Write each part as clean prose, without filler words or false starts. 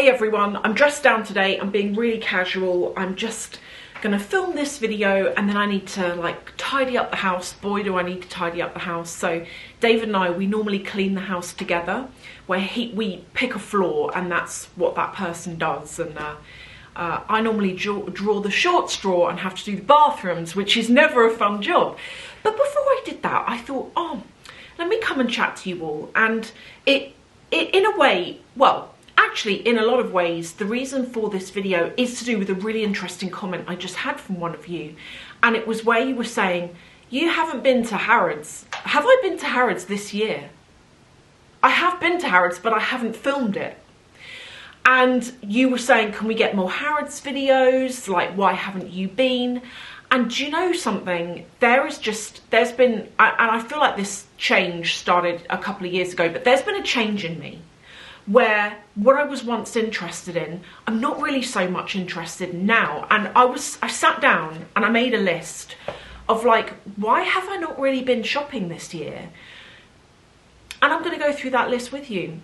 Hey everyone, I'm dressed down today. I'm being really casual. I'm just gonna film this video and then I need to like tidy up the house. Boy, do I need to tidy up the house. So David and I, we normally clean the house together, where we pick a floor and that's what that person does. And I normally draw the short straw and have to do the bathrooms, which is never a fun job. But before I did that, I thought, oh, let me come and chat to you all. And it in a way, well, actually, in a lot of ways, the reason for this video is to do with a really interesting comment I just had from one of you. And it was where you were saying, you haven't been to Harrods. Have I been to Harrods this year? I have been to Harrods, but I haven't filmed it. And you were saying, can we get more Harrods videos? Like, why haven't you been? And do you know something? There's been, and I feel like this change started a couple of years ago, but there's been a change in me where what I was once interested in, I'm not really so much interested in now. And I sat down and I made a list of like, why have I not really been shopping this year? And I'm going to go through that list with you.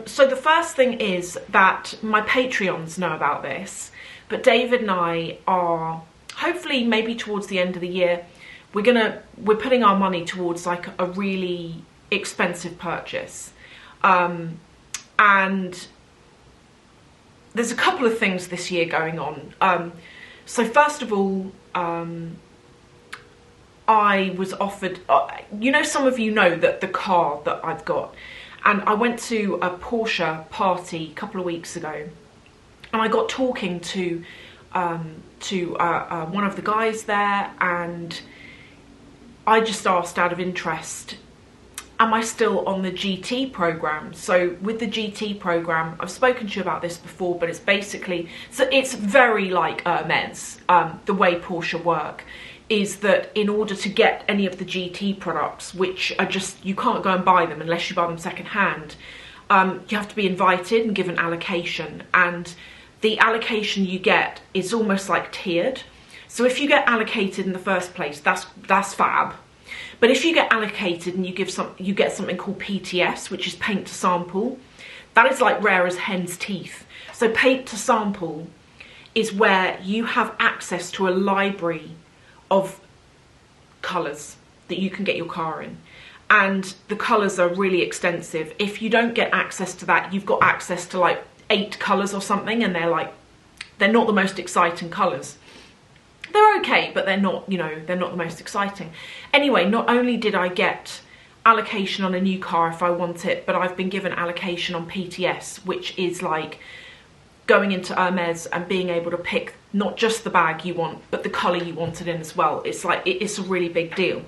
So the first thing is that my Patreons know about this, but David and I are, hopefully maybe towards the end of the year, we're putting our money towards like a really expensive purchase. And there's a couple of things this year going on. So first of all, I was offered, you know, some of you know that the car that I've got, and I went to a Porsche party a couple of weeks ago, and I got talking to one of the guys there, and I just asked out of interest, am I still on the GT program? So with the GT program, I've spoken to you about this before, but it's basically, so it's very like Hermes. The way Porsche work is that in order to get any of the GT products, which are just, you can't go and buy them unless you buy them secondhand, you have to be invited and given allocation. And the allocation you get is almost like tiered. So if you get allocated in the first place, that's fab. But if you get allocated and you get something called PTS, which is paint to sample, that is like rare as hen's teeth. So paint to sample is where you have access to a library of colours that you can get your car in. And the colours are really extensive. If you don't get access to that, you've got access to like 8 colours or something, and they're not the most exciting colours. They're okay, but they're not, you know, they're not the most exciting. Anyway, not only did I get allocation on a new car if I want it, but I've been given allocation on PTS, which is like going into Hermes and being able to pick not just the bag you want, but the colour you want it in as well. It's like, it's a really big deal.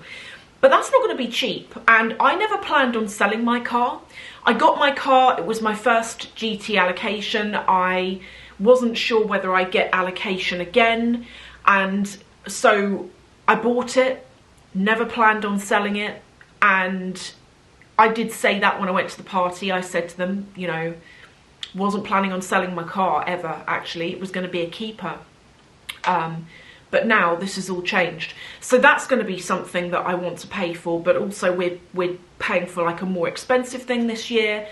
But that's not going to be cheap. And I never planned on selling my car. I got my car, it was my first GT allocation. I wasn't sure whether I'd get allocation again. And so I bought it, never planned on selling it. And I did say that when I went to the party. I said to them, you know, wasn't planning on selling my car ever, actually. It was going to be a keeper. But now this has all changed. So that's going to be something that I want to pay for. But also we're paying for like a more expensive thing this year,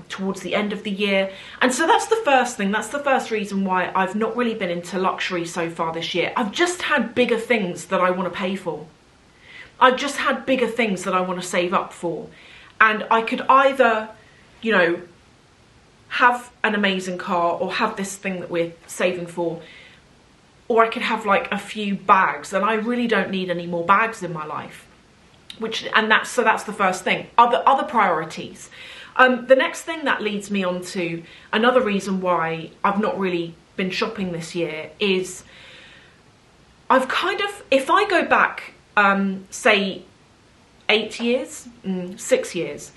towards the end of the year. And so that's the first thing. That's the first reason why I've not really been into luxury so far this year. I've just had bigger things that I want to pay for. I've just had bigger things that I want to save up for. And I could either, you know, have an amazing car or have this thing that we're saving for, or I could have like a few bags, and I really don't need any more bags in my life. That's the first thing. Other priorities. The next thing that leads me on to another reason why I've not really been shopping this year is I've kind of, if I go back, say 8 years, 6 years,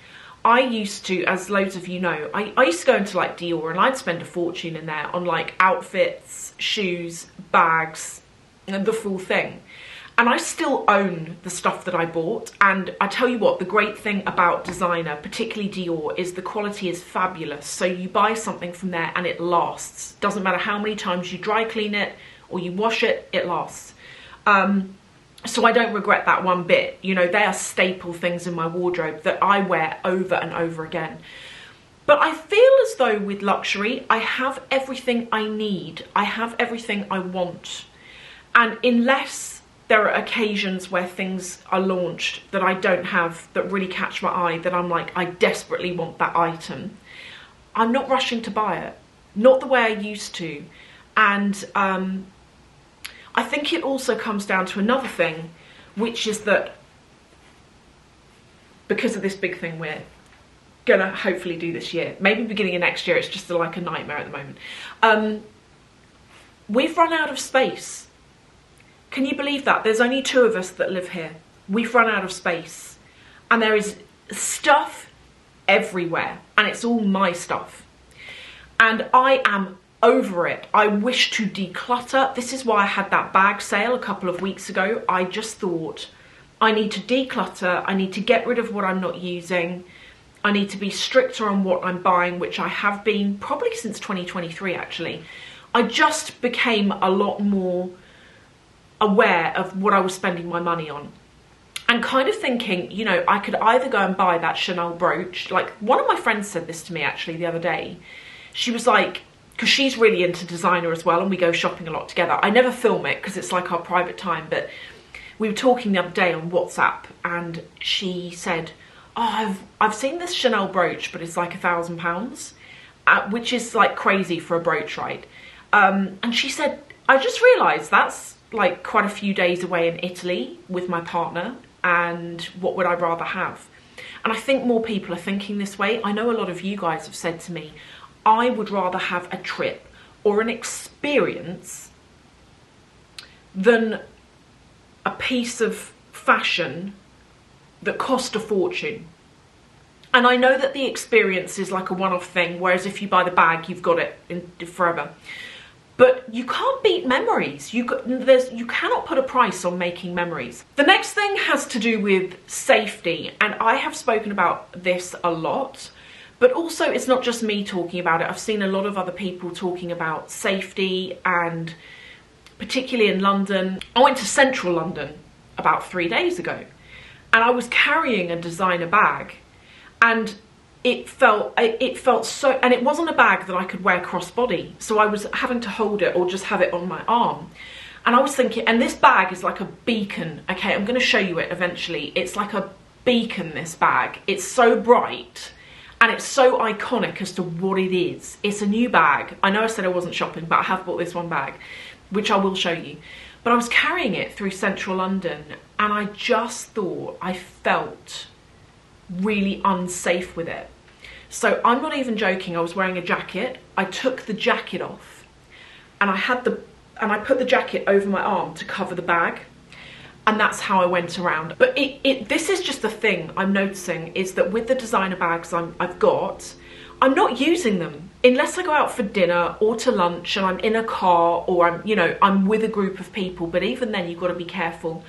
I used to, as loads of you know, I used to go into like Dior and I'd spend a fortune in there on like outfits, shoes, bags, and the full thing. And I still own the stuff that I bought. And I tell you what, the great thing about designer, particularly Dior, is the quality is fabulous. So you buy something from there and it lasts. Doesn't matter how many times you dry clean it or you wash it, it lasts. So I don't regret that one bit. You know, they are staple things in my wardrobe that I wear over and over again. But I feel as though with luxury, I have everything I need. I have everything I want. And unless there are occasions where things are launched that I don't have, that really catch my eye, that I'm like, I desperately want that item, I'm not rushing to buy it. Not the way I used to. And I think it also comes down to another thing, which is that because of this big thing we're gonna hopefully do this year, maybe beginning of next year, it's just like a nightmare at the moment, we've run out of space. Can you believe that? There's only 2 of us that live here. We've run out of space, and there is stuff everywhere, and it's all my stuff, and I am over it. I wish to declutter. This is why I had that bag sale a couple of weeks ago. I just thought, I need to declutter, I need to get rid of what I'm not using, I need to be stricter on what I'm buying, which I have been probably since 2023 actually. I just became a lot more aware of what I was spending my money on. And kind of thinking, you know, I could either go and buy that Chanel brooch. Like, one of my friends said this to me actually the other day. She was like, because she's really into designer as well, and we go shopping a lot together. I never film it because it's like our private time, but we were talking the other day on WhatsApp, and she said, oh, I've seen this Chanel brooch, but it's like £1,000, which is like crazy for a brooch, right? And she said, I just realised that's like quite a few days away in Italy with my partner, and what would I rather have? And I think more people are thinking this way. I know a lot of you guys have said to me, I would rather have a trip or an experience than a piece of fashion that cost a fortune. And I know that the experience is like a one-off thing, whereas if you buy the bag, you've got it forever. But you can't beat memories. You cannot put a price on making memories. The next thing has to do with safety, and I have spoken about this a lot, but also it's not just me talking about it. I've seen a lot of other people talking about safety, and particularly in London. I went to central London about 3 days ago, and I was carrying a designer bag, and it felt so, and it wasn't a bag that I could wear crossbody, so I was having to hold it or just have it on my arm. And I was thinking, and this bag is like a beacon. Okay, I'm going to show you it eventually. It's like a beacon, this bag. It's so bright, and it's so iconic as to what it is. It's a new bag. I know I said I wasn't shopping, but I have bought this one bag, which I will show you. But I was carrying it through central London, and I just thought I felt really unsafe with it. So I'm not even joking. I was wearing a jacket. I took the jacket off, and I put the jacket over my arm to cover the bag, and that's how I went around. But this is just the thing I'm noticing, is that with the designer bags I've got, I'm not using them unless I go out for dinner or to lunch and I'm in a car, or I'm with a group of people. But even then, you've got to be careful.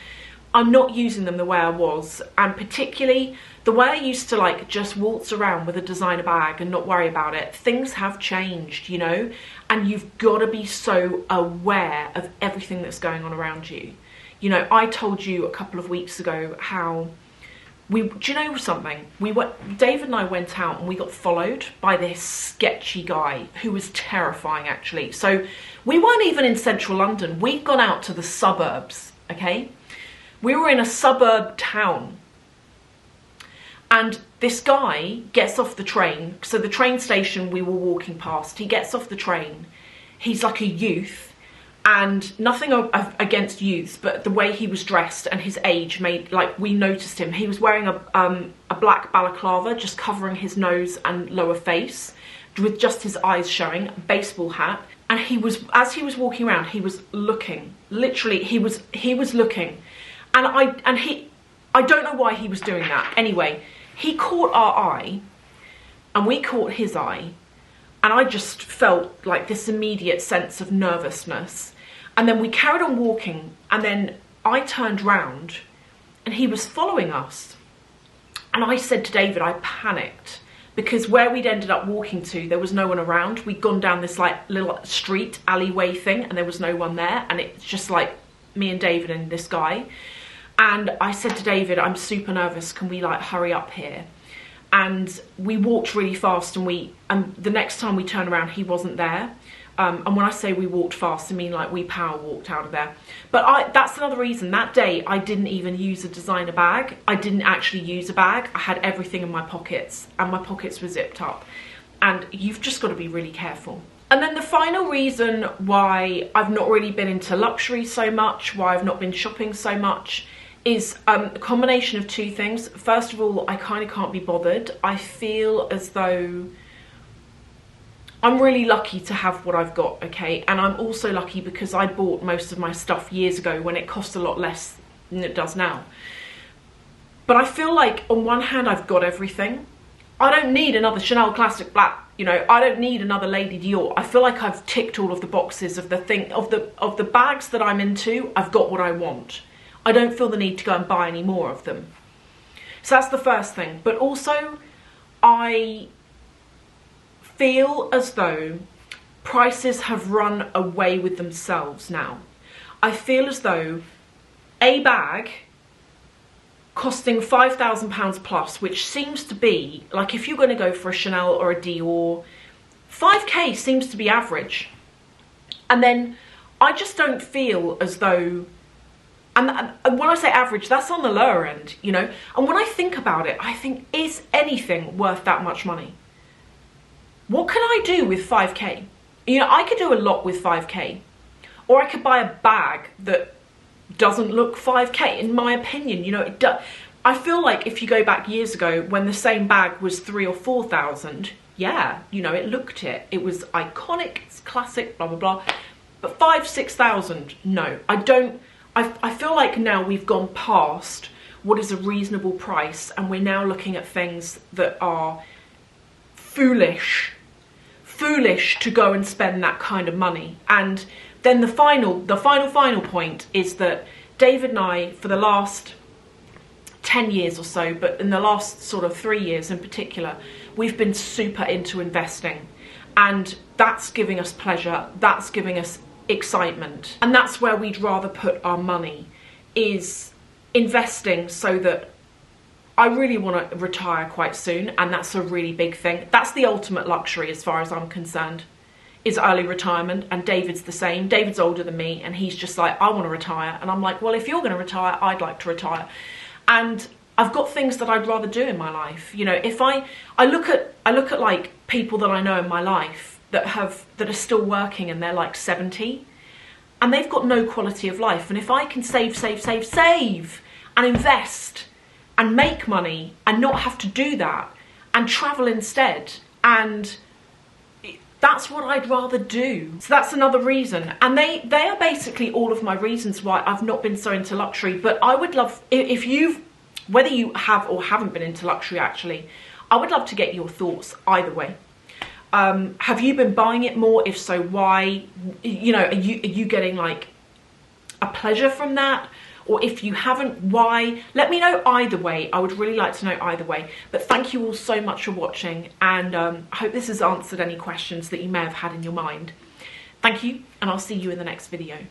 I'm not using them the way I was, and particularly the way I used to like just waltz around with a designer bag and not worry about it. Things have changed, you know, and you've got to be so aware of everything that's going on around you. You know, I told you a couple of weeks ago how do you know something? David and I went out and we got followed by this sketchy guy who was terrifying actually. So we weren't even in central London. We'd gone out to the suburbs, okay? We were in a suburb town, and this guy gets off the train. So the train station we were walking past, he gets off the train. He's like a youth, and nothing against youths, but the way he was dressed and his age made, like, we noticed him. He was wearing a black balaclava, just covering his nose and lower face, with just his eyes showing, a baseball hat. And as he was walking around, he was looking, literally, he was looking. And I don't know why he was doing that. Anyway, he caught our eye, and we caught his eye, and I just felt like this immediate sense of nervousness. And then we carried on walking, and then I turned round, and he was following us. And I said to David, I panicked, because where we'd ended up walking to, there was no one around. We'd gone down this like little street alleyway thing, and there was no one there, and it's just like me and David and this guy. And I said to David, I'm super nervous, can we like hurry up here? and we walked really fast, and the next time we turned around he wasn't there. And when I say we walked fast, I mean like we power walked out of there. But that's another reason. That day I didn't even use a designer bag. I didn't actually use a bag. I had everything in my pockets, and my pockets were zipped up. And you've just got to be really careful. And then the final reason why I've not really been into luxury so much, why I've not been shopping so much, is a combination of two things. First of all, I kind of can't be bothered. I feel as though I'm really lucky to have what I've got, okay? And I'm also lucky because I bought most of my stuff years ago when it cost a lot less than it does now. But I feel like on one hand I've got everything. I don't need another Chanel Classic Black, you know, I don't need another Lady Dior. I feel like I've ticked all of the boxes of the bags that I'm into. I've got what I want. I don't feel the need to go and buy any more of them. So that's the first thing. But also I feel as though prices have run away with themselves now. I feel as though a bag costing £5,000 plus, which seems to be, like if you're going to go for a Chanel or a Dior, 5k seems to be average. And then I just don't feel as though, and when I say average, that's on the lower end, you know. And when I think about it, I think, is anything worth that much money? What can I do with 5k? You know, I could do a lot with 5k. Or I could buy a bag that doesn't look 5k, in my opinion. You know, I feel like if you go back years ago when the same bag was 3,000 or 4,000, yeah, you know, it looked it. It was iconic, it's classic, blah, blah, blah. But 5,000, 6,000, no, I don't. I feel like now we've gone past what is a reasonable price, and we're now looking at things that are foolish to go and spend that kind of money. And then the final point is that David and I, for the last 10 years or so, but in the last sort of 3 years in particular, we've been super into investing, and that's giving us pleasure, that's giving us excitement, and that's where we'd rather put our money, is investing, so that I really want to retire quite soon, and that's a really big thing. That's the ultimate luxury as far as I'm concerned, is early retirement. And David's the same. David's older than me, and he's just like, I want to retire. And I'm like, well, if you're going to retire, I'd like to retire. And I've got things that I'd rather do in my life. You know, if I look at like people that I know in my life that are still working, and they're like 70, and they've got no quality of life. And if I can save and invest and make money and not have to do that and travel instead, and that's what I'd rather do. So that's another reason. And they are basically all of my reasons why I've not been so into luxury. But I would love, if whether you have or haven't been into luxury actually, I would love to get your thoughts either way. Have you been buying it more? If so, why? You know, are you getting like a pleasure from that? Or if you haven't, why? Let me know either way. I would really like to know either way. But thank you all so much for watching, and I hope this has answered any questions that you may have had in your mind. Thank you, and I'll see you in the next video.